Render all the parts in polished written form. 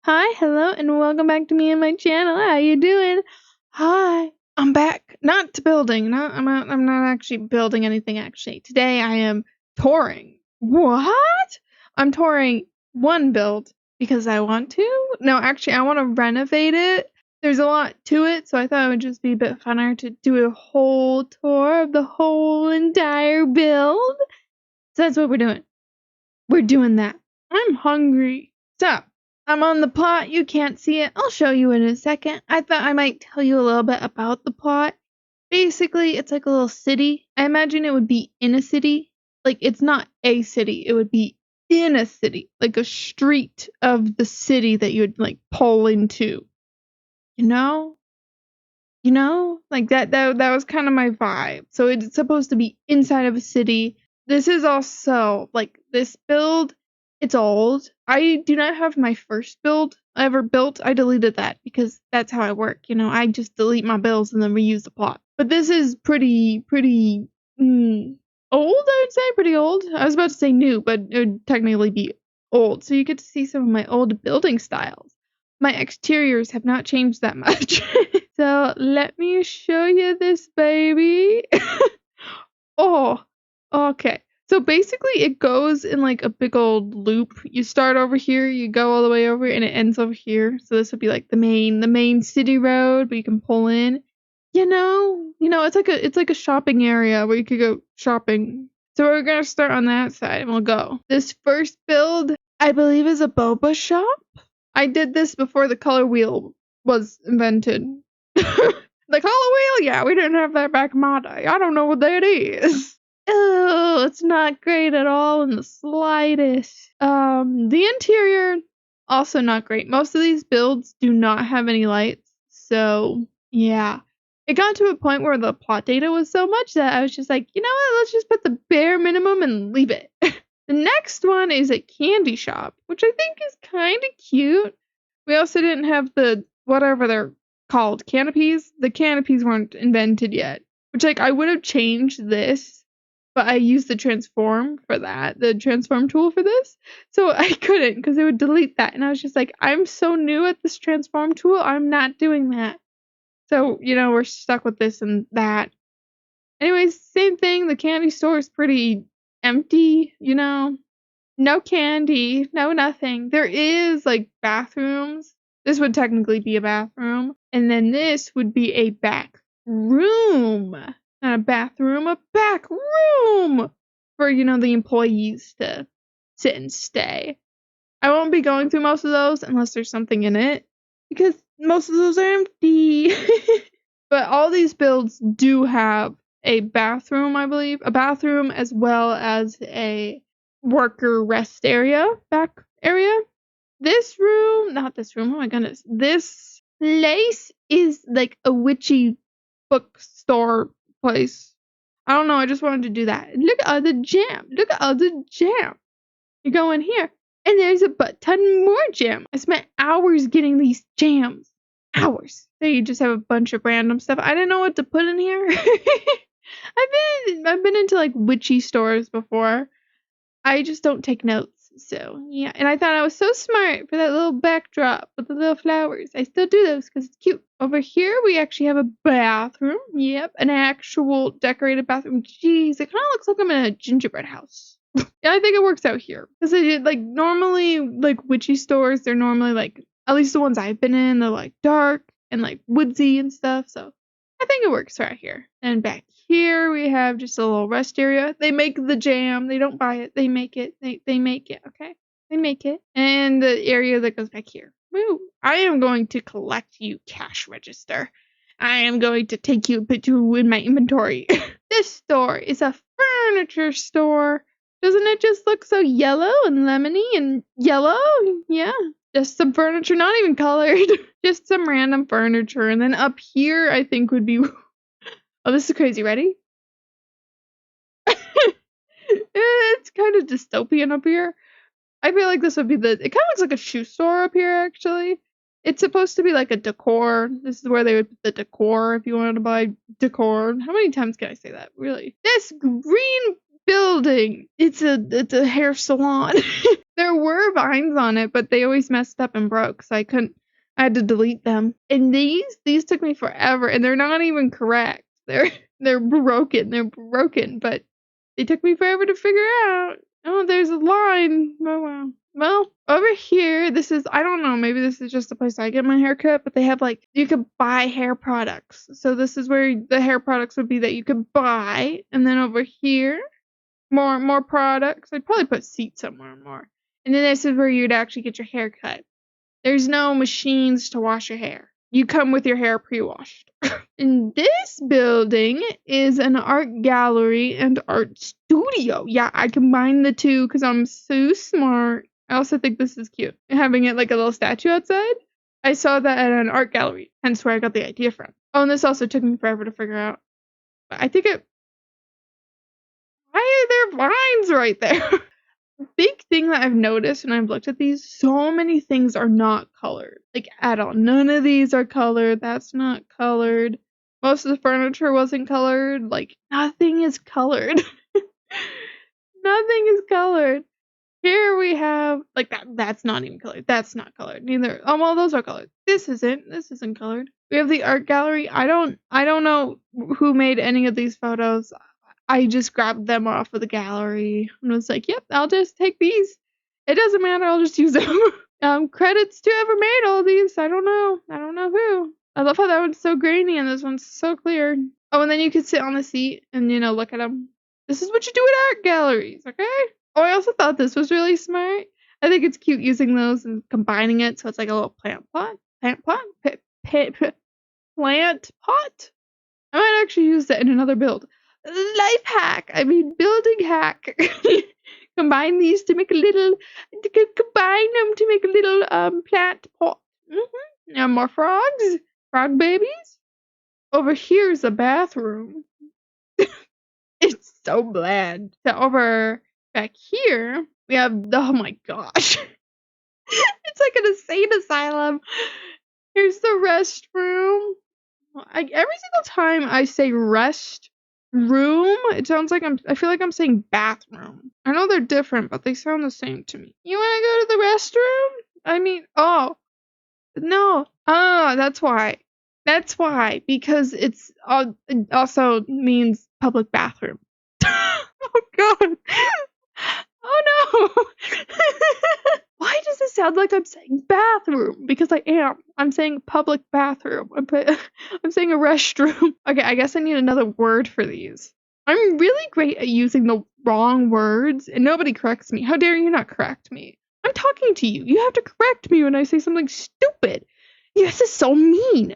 Hi, hello, and welcome back to me and my channel. How you doing? Hi, I'm back. Not to building. I'm not actually building anything. Actually, today I am touring. What? I'm touring one build because I want to. No, actually, I want to renovate it. There's a lot to it, so I thought it would just be a bit funner to do a whole tour of the whole entire build. So that's what we're doing. We're doing that. I'm hungry. So, I'm on the plot. You can't see it. I'll show you in a second. I thought I might tell you a little bit about the plot. Basically, it's like a little city. I imagine it would be in a city. Like, it's not a city. It would be in a city. Like a street of the city that you would, like, pull into. You know? Like, that was kind of my vibe. So, it's supposed to be inside of a city. This is also, like, this build, it's old. I do not have my first build I ever built. I deleted that because that's how I work. I just delete my builds and then reuse the plot. But this is pretty old, I would say. Pretty old. I was about to say new, but it would technically be old. So you get to see some of my old building styles. My exteriors have not changed that much. So let me show you this baby. Oh, okay. So basically it goes in like a big old loop. You start over here, you go all the way over, and it ends over here. So this would be like the main city road, but you can pull in. It's like a shopping area where you could go shopping. So we're gonna start on that side and we'll go. This first build, I believe, is a boba shop. I did this before the color wheel was invented. The color wheel? Yeah, we didn't have that back in my day. I don't know what that is. Oh, it's not great at all in the slightest. The interior, also not great. Most of these builds do not have any lights, so yeah. It got to a point where the plot data was so much that I was just like, you know what, let's just put the bare minimum and leave it. The next one is a candy shop, which I think is kind of cute. We also didn't have the, whatever they're called, canopies. The canopies weren't invented yet, which, like, I would have changed this, but I used the transform for that, the transform tool for this, so I couldn't because it would delete that, and I was just like, I'm so new at this transform tool, I'm not doing that. So, we're stuck with this and that. Anyways, same thing, the candy store is pretty empty, no candy, no nothing. There is, like, bathrooms. This would technically be a bathroom. And then this would be a back room. Not a bathroom, a back room for, the employees to sit and stay. I won't be going through most of those unless there's something in it, because most of those are empty. But all these builds do have a bathroom, I believe. A bathroom as well as a worker rest area, back area. This room, not this room, oh my goodness. This place is like a witchy bookstore place. I don't know, I just wanted to do that. Look at all the jam. Look at all the jam. You go in here, and there's a ton more jam. I spent hours getting these jams. Hours. So you just have a bunch of random stuff. I didn't know what to put in here. I've been into like witchy stores before. I just don't take notes. So yeah, and I thought I was so smart for that little backdrop with the little flowers. I still do those because it's cute. Over here we actually have a bathroom. Yep, an actual decorated bathroom. Jeez, it kind of looks like I'm in a gingerbread house. Yeah, I think it works out here because like normally like witchy stores, they're normally like, at least the ones I've been in, they're like dark and like woodsy and stuff. So I think it works right here. And back here we have just a little rest area. They make the jam. They don't buy it. They make it. They make it. Okay. They make it. And the area that goes back here. Woo. I am going to collect you, cash register. I am going to take you in my inventory. This store is a furniture store. Doesn't it just look so yellow and lemony and yellow? Yeah. Just some furniture, not even colored. Just some random furniture. And then up here, I think would be... Oh, this is crazy. Ready? It's kind of dystopian up here. I feel like this would be it kind of looks like a shoe store up here, actually. It's supposed to be like a decor. This is where they would put the decor if you wanted to buy decor. How many times can I say that? Really? This green building. It's a hair salon. There were vines on it, but they always messed up and broke, so I had to delete them. And these took me forever, and they're not even correct. They're broken, but they took me forever to figure out. Oh, there's a line. Oh, wow. Well, over here, I don't know, maybe this is just the place I get my hair cut, but they have, you could buy hair products. So this is where the hair products would be that you could buy. And then over here, more products. I'd probably put seats somewhere more. And then this is where you'd actually get your hair cut. There's no machines to wash your hair. You come with your hair pre-washed. And this building is an art gallery and art studio. Yeah, I combined the two because I'm so smart. I also think this is cute. Having it like a little statue outside. I saw that at an art gallery, hence where I got the idea from. Oh, and this also took me forever to figure out. I think why are there vines right there? Big thing that I've noticed when I've looked at these, so many things are not colored. Like, at all. None of these are colored. That's not colored. Most of the furniture wasn't colored. Like, nothing is colored. Nothing is colored. Here we have, like, that's not even colored. That's not colored. Neither. Oh, well, those are colored. This isn't colored. We have the art gallery. I don't know who made any of these photos. I just grabbed them off of the gallery and was like, yep, I'll just take these. It doesn't matter, I'll just use them. Credits to whoever made all these. I don't know who. I love how that one's so grainy and this one's so clear. Oh, and then you can sit on the seat and, look at them. This is what you do at art galleries, okay? Oh, I also thought this was really smart. I think it's cute using those and combining it so it's like a little plant pot. I might actually use that in another build. Life hack. Building hack. Combine these to make combine them to make a little plant pot. Now more frogs. Frog babies. Over here's a bathroom. It's so bland. So over back here, we have, oh my gosh. It's like an insane asylum. Here's the restroom. Every single time I say rest room, it sounds like I feel like I'm saying bathroom. I know they're different, but they sound the same to me. You want to go to the restroom? Oh, no. That's why. That's why, because it also means public bathroom. Oh, God. Oh, no. Why does it sound like I'm saying bathroom? Because I am. I'm saying public bathroom. I'm saying a restroom. Okay, I guess I need another word for these. I'm really great at using the wrong words, and nobody corrects me. How dare you not correct me? I'm talking to you. You have to correct me when I say something stupid. This is so mean.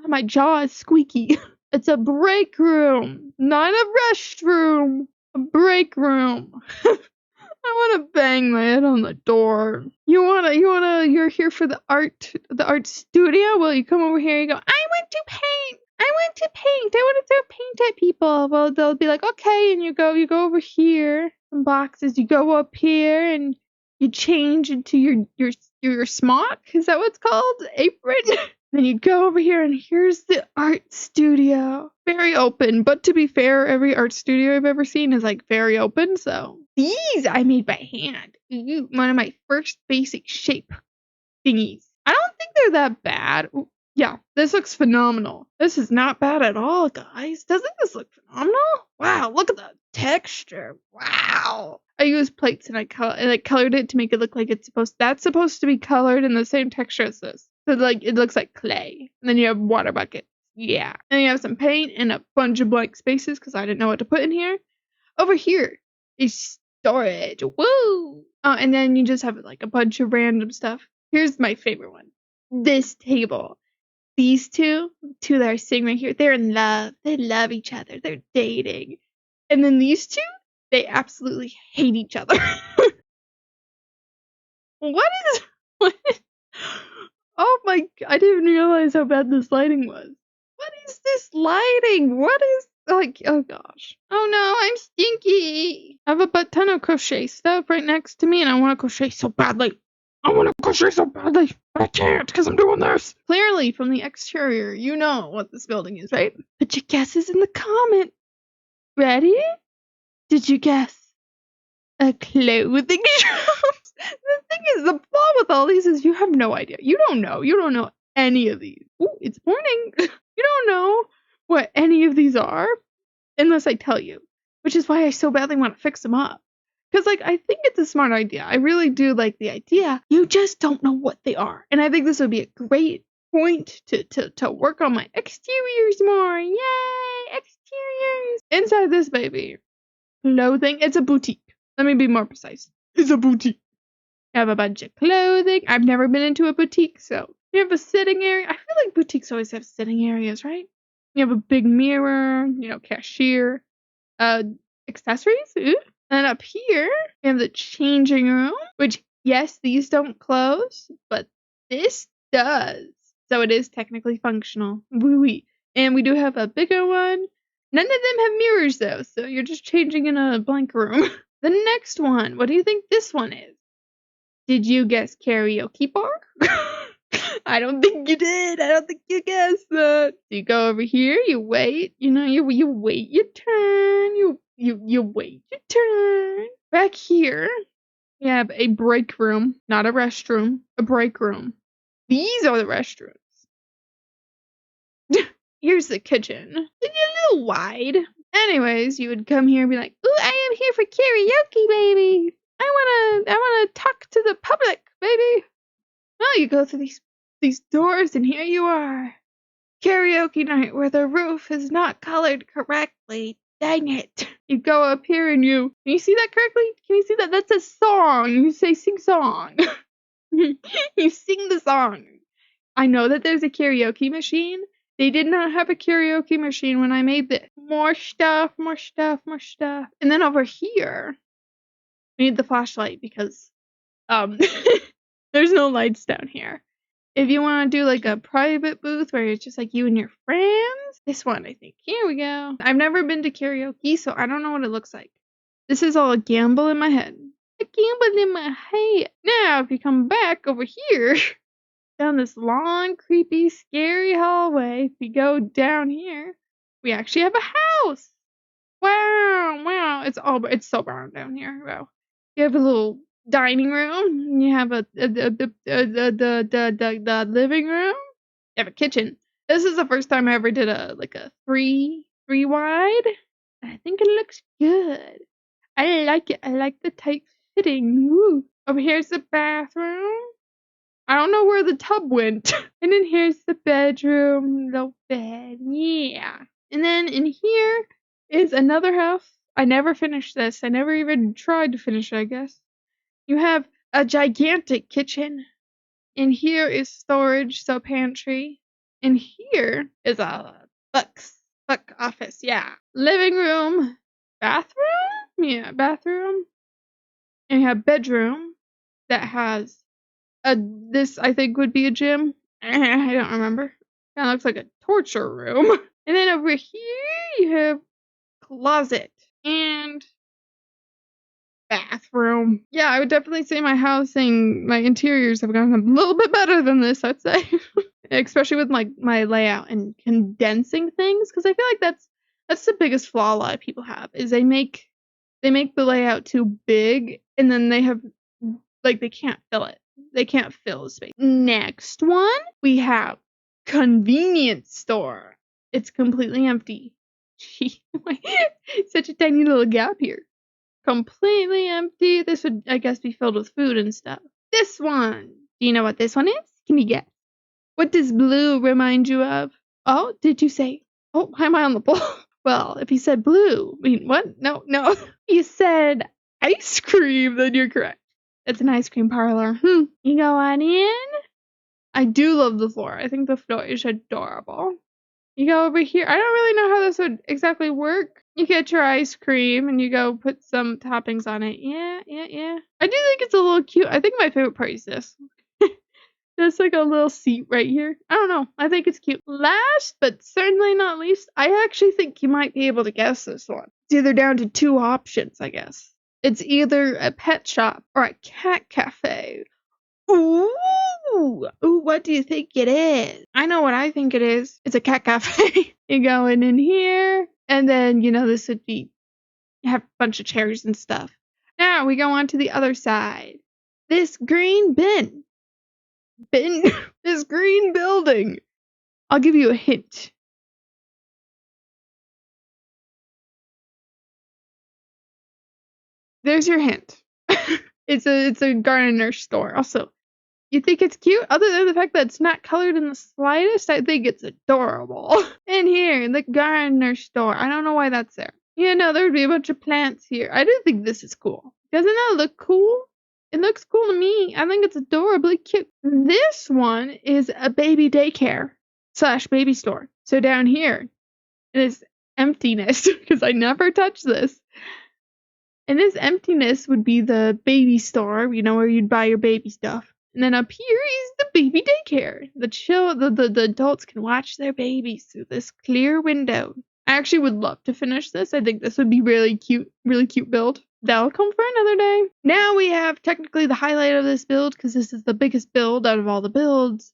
My jaw is squeaky. It's a break room, not a restroom. A break room. I want to bang my head on the door. You're here for the art studio? Well, you come over here and you go, I want to paint. I want to throw paint at people. Well, they'll be like, okay, and you go over here, some boxes, you go up here and you change into your smock. Is that what it's called? Apron? Then you go over here and here's the art studio. Very open, but to be fair, every art studio I've ever seen is like very open, so these I made by hand. One of my first basic shape thingies. I don't think they're that bad. Ooh, yeah, this looks phenomenal. This is not bad at all, guys. Doesn't this look phenomenal? Wow, look at the texture. Wow. I used plates and I colored it to make it look like that's supposed to be colored in the same texture as this. So it looks like clay. And then you have water buckets. Yeah. And you have some paint and a bunch of blank spaces because I didn't know what to put in here. Over here is storage. Woo! And then you just have like a bunch of random stuff. Here's my favorite one. This table. These two that are sitting right here, they're in love. They love each other. They're dating. And then these two, they absolutely hate each other. What? Oh my, I didn't even realize how bad this lighting was. What is this lighting? What is, oh gosh. Oh no, I'm stinky. I have a butt ton of crochet stuff right next to me and I want to crochet so badly. I can't because I'm doing this. Clearly, from the exterior, you know what this building is, right? Put your guesses in the comment. Ready? Did you guess? A clothing shop? The thing is, the flaw with all these is you have no idea. You don't know. You don't know any of these. Ooh, it's morning. You don't know what any of these are unless I tell you, which is why I so badly want to fix them up. Because, like, I think it's a smart idea. I really do like the idea. You just don't know what they are. And I think this would be a great point to work on my exteriors more. Yay! Exteriors! Inside this baby. Clothing. It's a boutique. Let me be more precise. It's a boutique. You have a bunch of clothing. I've never been into a boutique, so you have a sitting area. I feel like boutiques always have sitting areas, right? You have a big mirror, cashier, accessories. Ooh. And up here, we have the changing room, which, yes, these don't close, but this does. So it is technically functional. Woo-wee. And we do have a bigger one. None of them have mirrors, though, so you're just changing in a blank room. The next one, what do you think this one is? Did you guess karaoke bar? I don't think you did. I don't think you guessed that. So you go over here, you wait, you wait your turn, you wait your turn. Back here, we have a break room, not a restroom, a break room. These are the restrooms. Here's the kitchen. It's a little wide. Anyways, you would come here and be like, ooh, I am here for karaoke, baby. I wanna talk to the public, baby. Well, you go through these doors and here you are. Karaoke night where the roof is not colored correctly. Dang it. You go up here and can you see that correctly? Can you see that? That's a song. You say sing song. You sing the song. I know that there's a karaoke machine. They did not have a karaoke machine when I made this. More stuff, more stuff, more stuff. And then over here, we need the flashlight because there's no lights down here. If you want to do like a private booth where it's just like you and your friends, this one, I think. Here we go. I've never been to karaoke, so I don't know what it looks like. This is all a gamble in my head. A gamble in my head. Now, if you come back over here, down this long, creepy, scary hallway, if you go down here, we actually have a house. Wow. It's so brown down here. Wow. You have a little dining room. You have the living room. You have a kitchen. This is the first time I ever did a three wide. I think it looks good. I like it. I like the tight fitting. Woo. Over here's the bathroom. I don't know where the tub went. And then here's the bedroom, the bed. Yeah. And then in here is another house. I never finished this. I never even tried to finish it, I guess. You have a gigantic kitchen. And here is storage, so pantry. And here is a book office, yeah. Living room, bathroom? Yeah, bathroom. And you have bedroom that has this I think would be a gym. I don't remember. Kind of looks like a torture room. And then over here you have closet and bathroom. Yeah, I would definitely say my interiors have gotten a little bit better than this, I'd say. Especially with my layout and condensing things, because I feel like that's the biggest flaw a lot of people have, is they make the layout too big and then they have they can't fill it. They can't fill the space. Next one, we have convenience store. It's completely empty. Gee, such a tiny little gap here. Completely empty. This would, I guess, be filled with food and stuff. This one. Do you know what this one is? Can you guess? What does blue remind you of? Oh, did you say? Oh, why am I on the ball? Well, if you said blue, I mean, what? No. You said ice cream, then you're correct. It's an ice cream parlor. You go on in. I do love the floor. I think the floor is adorable. You go over here. I don't really know how this would exactly work. You get your ice cream and you go put some toppings on it. Yeah. I do think it's a little cute. I think my favorite part is this. There's like a little seat right here. I don't know. I think it's cute. Last, but certainly not least, I actually think you might be able to guess this one. It's either down to two options, I guess. It's either a pet shop or a cat cafe. Ooh, what do you think it is? I know what I think it is. It's a cat cafe. You go in here, and then, this would be, you have a bunch of chairs and stuff. Now we go on to the other side. this green bin, this green building. I'll give you a hint. There's your hint. It's a gardener store. Also, you think it's cute? Other than the fact that it's not colored in the slightest, I think it's adorable. And here, the gardener store. I don't know why that's there. You know, there would be a bunch of plants here. I do think this is cool. Doesn't that look cool? It looks cool to me. I think it's adorably cute. This one is a baby daycare / baby store. So down here is emptiness because I never touched this. And this emptiness would be the baby store, you know, where you'd buy your baby stuff. And then up here is the baby daycare. The adults can watch their babies through this clear window. I actually would love to finish this. I think this would be really cute build. That'll come for another day. Now we have technically the highlight of this build, because this is the biggest build out of all the builds.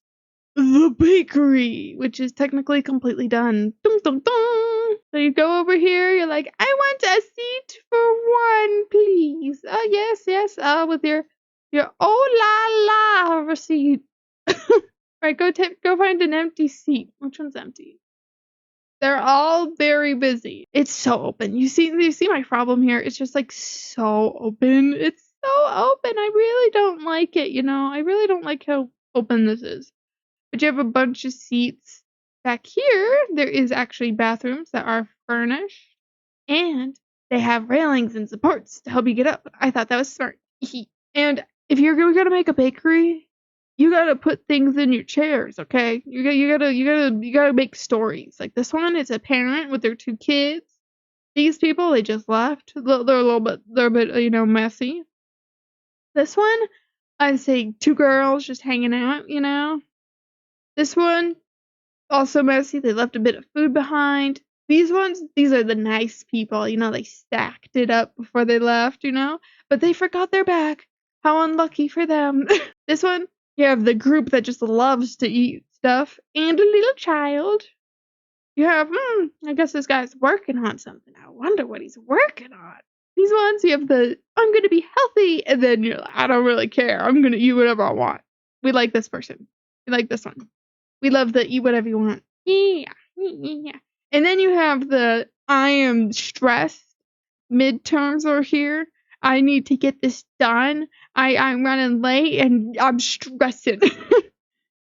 The bakery, which is technically completely done. Dum, dum, dum. So you go over here, you're like, I want a seat for one, please. Yes, with your oh la la receipt. Right, go find an empty seat. Which one's empty? They're all very busy. It's so open. You see my problem here? It's just like so open. It's so open. I really don't like it, you know? I really don't like how open this is. But you have a bunch of seats. Back here, there is actually bathrooms that are furnished. And they have railings and supports to help you get up. I thought that was smart. And if you're gonna make a bakery, you gotta put things in your chairs, okay? You gotta make stories. Like this one is a parent with their 2 kids. These people, they just left. They're a bit, you know, messy. This one, I'd say 2 girls just hanging out, you know. This one, also messy. They left a bit of food behind. These are the nice people, you know, they stacked it up before they left, you know, but they forgot their bag. How unlucky for them. This one, you have the group that just loves to eat stuff, and a little child. You have, I guess this guy's working on something. I wonder what he's working on. These ones, you have the, I'm going to be healthy, and then you're like, I don't really care. I'm going to eat whatever I want. We like this person. We like this one. We love the eat whatever you want. Yeah. And then you have the I am stressed. Midterms are here. I need to get this done. I'm running late and I'm stressing. You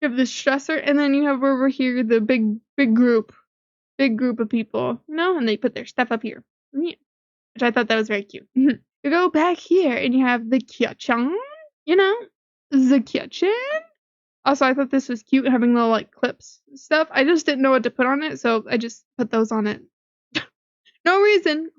have the stressor, and then you have over here the big group of people, you know, and they put their stuff up here. Yeah. Which I thought that was very cute. You go back here and you have the kitchen, you know, the kitchen. Also, I thought this was cute, having little, like, clips and stuff. I just didn't know what to put on it, so I just put those on it. No reason.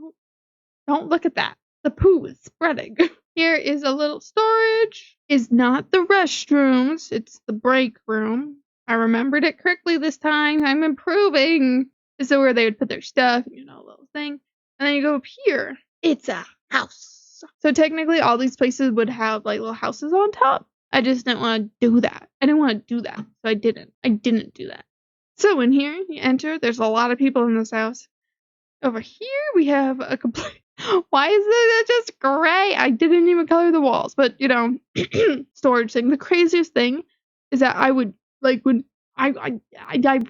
Don't look at that. The poo is spreading. Here is a little storage. Is not the restrooms. It's the break room. I remembered it correctly this time. I'm improving. This is where they would put their stuff, you know, a little thing. And then you go up here. It's a house. So technically, all these places would have, like, little houses on top. I just didn't want to do that. I didn't want to do that, so I didn't. I didn't do that. So in here, you enter. There's a lot of people in this house. Over here, we have a complete... Why is it just gray? I didn't even color the walls, but, you know, storage thing. The craziest thing is that I would, like, when... I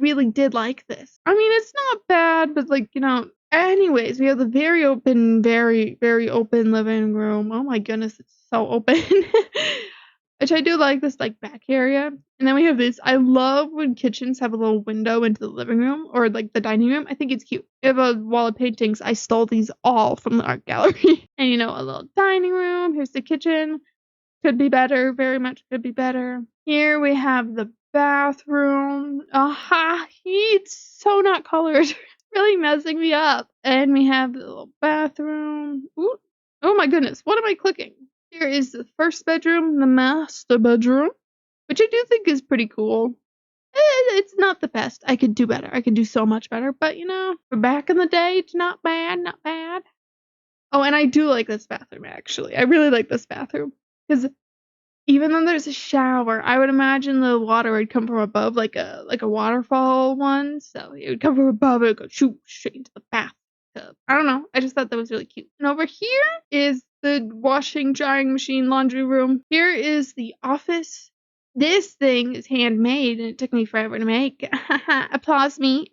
really did like this. I mean, it's not bad, but, like, you know... Anyways, we have the very open, very, very open living room. Oh my goodness, it's so open. Which I do like this, like, back area. And then we have this. I love when kitchens have a little window into the living room or, like, the dining room. I think it's cute. We have a wall of paintings. I stole these all from the art gallery. And, you know, a little dining room. Here's the kitchen. Could be better. Very much could be better. Here we have the bathroom. Aha! It's so not colored. It's really messing me up. And we have the little bathroom. Ooh. Oh my goodness. What am I clicking? Here is the first bedroom, the master bedroom, which I do think is pretty cool. It's not the best. I could do better. I could do so much better. But, you know, for back in the day, it's not bad, not bad. Oh, and I do like this bathroom, actually. I really like this bathroom. Because even though there's a shower, I would imagine the water would come from above, like a waterfall one. So it would come from above, it would go shoot straight into the bathtub. I don't know. I just thought that was really cute. And over here is the washing, drying machine, laundry room. Here is the office. This thing is handmade and it took me forever to make. Applause me.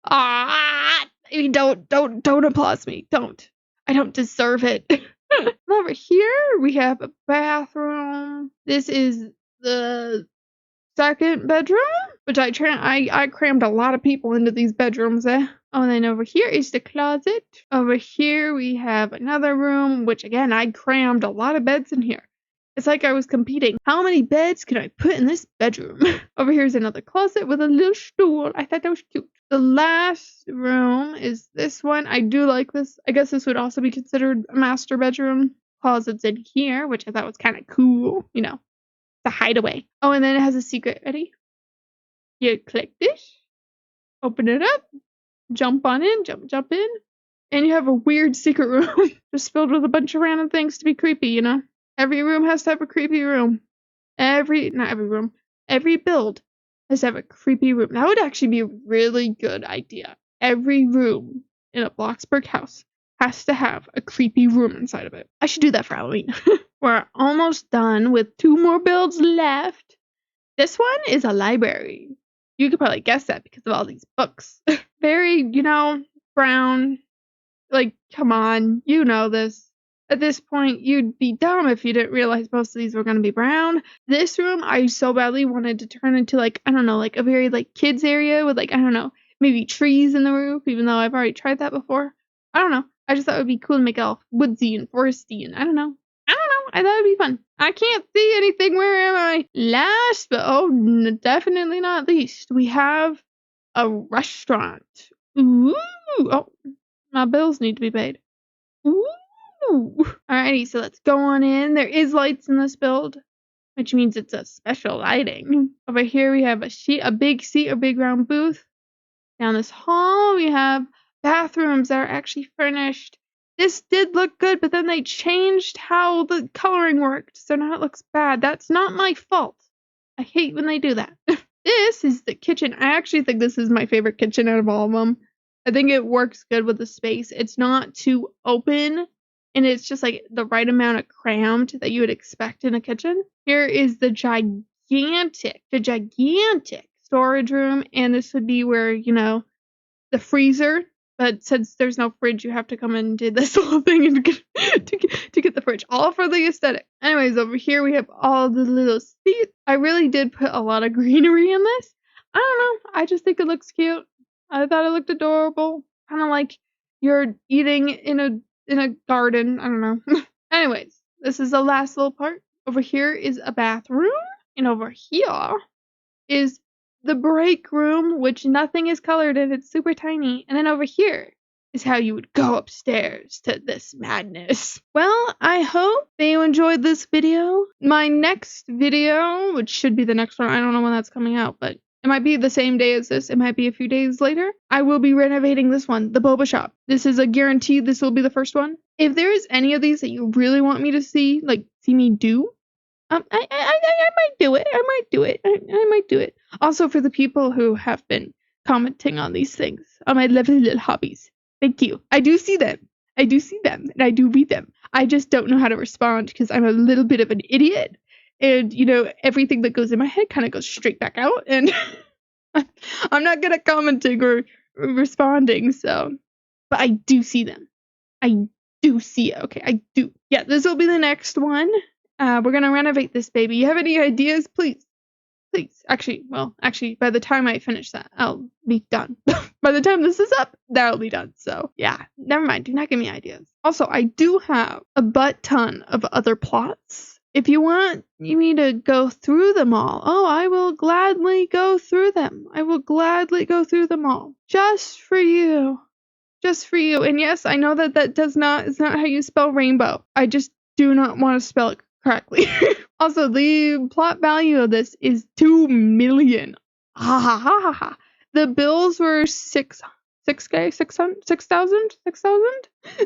Ah, don't applause me. Don't. I don't deserve it. Over here we have a bathroom. This is the second bedroom, which I crammed a lot of people into these bedrooms. Oh, and then over here is the closet. Over here we have another room, which again I crammed a lot of beds in here. It's like I was competing. How many beds can I put in this bedroom? Over here is another closet with a little stool. I thought that was cute. The last room is this one. I do like this. I guess this would also be considered a master bedroom. Closet's in here, which I thought was kind of cool. You know, the hideaway. Oh, and then it has a secret. Ready? You click this, open it up, jump on in, jump in, and you have a weird secret room just filled with a bunch of random things to be creepy, you know? Every room has to have a creepy room. Every build has to have a creepy room. That would actually be a really good idea. Every room in a Bloxburg house has to have a creepy room inside of it. I should do that for Halloween. We're almost done with 2 more builds left. This one is a library. You could probably guess that because of all these books. Very, you know, brown. Like, come on, you know this. At this point, you'd be dumb if you didn't realize most of these were going to be brown. This room, I so badly wanted to turn into, like, I don't know, like a very, like, kids area with, like, I don't know, maybe trees in the roof, even though I've already tried that before. I don't know. I just thought it would be cool to make it all woodsy and foresty, and I don't know. I thought it'd be fun. I can't see anything. Where am I? Last, but definitely not least, we have a restaurant. Ooh. Oh, my bills need to be paid. Ooh. Alrighty, so let's go on in. There is lights in this build, which means it's a special lighting. Over here we have a big seat, a big round booth. Down this hall we have bathrooms that are actually furnished. This did look good, but then they changed how the coloring worked, so now it looks bad. That's not my fault. I hate when they do that. This is the kitchen. I actually think this is my favorite kitchen out of all of them. I think it works good with the space. It's not too open, and it's just like the right amount of crammed that you would expect in a kitchen. Here is the gigantic storage room, and this would be where, you know, the freezer. But since there's no fridge, you have to come and do this whole thing to get the fridge. All for the aesthetic. Anyways, over here we have all the little seats. I really did put a lot of greenery in this. I don't know. I just think it looks cute. I thought it looked adorable. Kind of like you're eating in a garden. I don't know. Anyways, this is the last little part. Over here is a bathroom. And over here is the break room, which nothing is colored in. It's super tiny. And then over here is how you would go upstairs to this madness. Well, I hope that you enjoyed this video. My next video, which should be the next one, I don't know when that's coming out, but it might be the same day as this. It might be a few days later. I will be renovating this one, the boba shop. This is a guarantee. This will be the first one. If there is any of these that you really want me to see, like see me do, I might do it. I might do it. Also, for the people who have been commenting on these things, on my lovely little hobbies, thank you. I do see them, and I do read them. I just don't know how to respond because I'm a little bit of an idiot, and you know, everything that goes in my head kind of goes straight back out, and I'm not good at commenting or responding. So, but I do see them. I do see it. Okay, I do. Yeah, this will be the next one. We're gonna renovate this baby. You have any ideas? Please. Actually, by the time I finish that, I'll be done. By the time this is up, that'll be done. So, yeah, never mind. Do not give me ideas. Also, I do have a butt ton of other plots. If you want me to go through them all, I will gladly go through them. I will gladly go through them all. Just for you. Just for you. And yes, I know that is not how you spell rainbow. I just do not want to spell it correctly. Also, the plot value of this is 2 million. Ha ha ha ha ha. The bills were 6,000.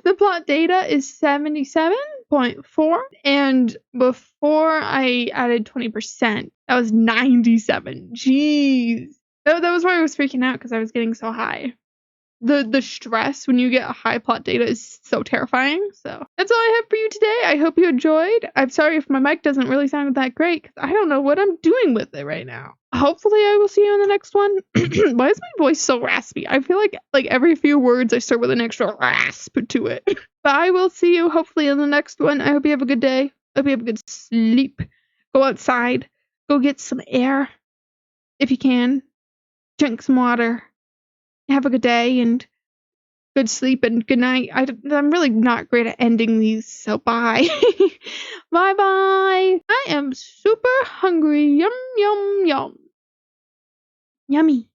The plot data is 77.4, and before I added 20%, that was 97. Jeez. That was why I was freaking out, because I was getting so high. the stress when you get high plot data is so terrifying. So that's all I have for you today. I hope you enjoyed. I'm sorry if my mic doesn't really sound that great, because I don't know what I'm doing with it right now. Hopefully I will see you on the next one. Why is my voice so raspy? I feel like every few words I start with an extra rasp to it. But I will see you hopefully in the next one. I hope you have a good day. Hope you have a good sleep. Go outside. Go get some air if you can. Drink some water. Have a good day and good sleep and good night. I'm really not great at ending these, so bye. Bye bye. I am super hungry. Yum, yum, yum. Yummy.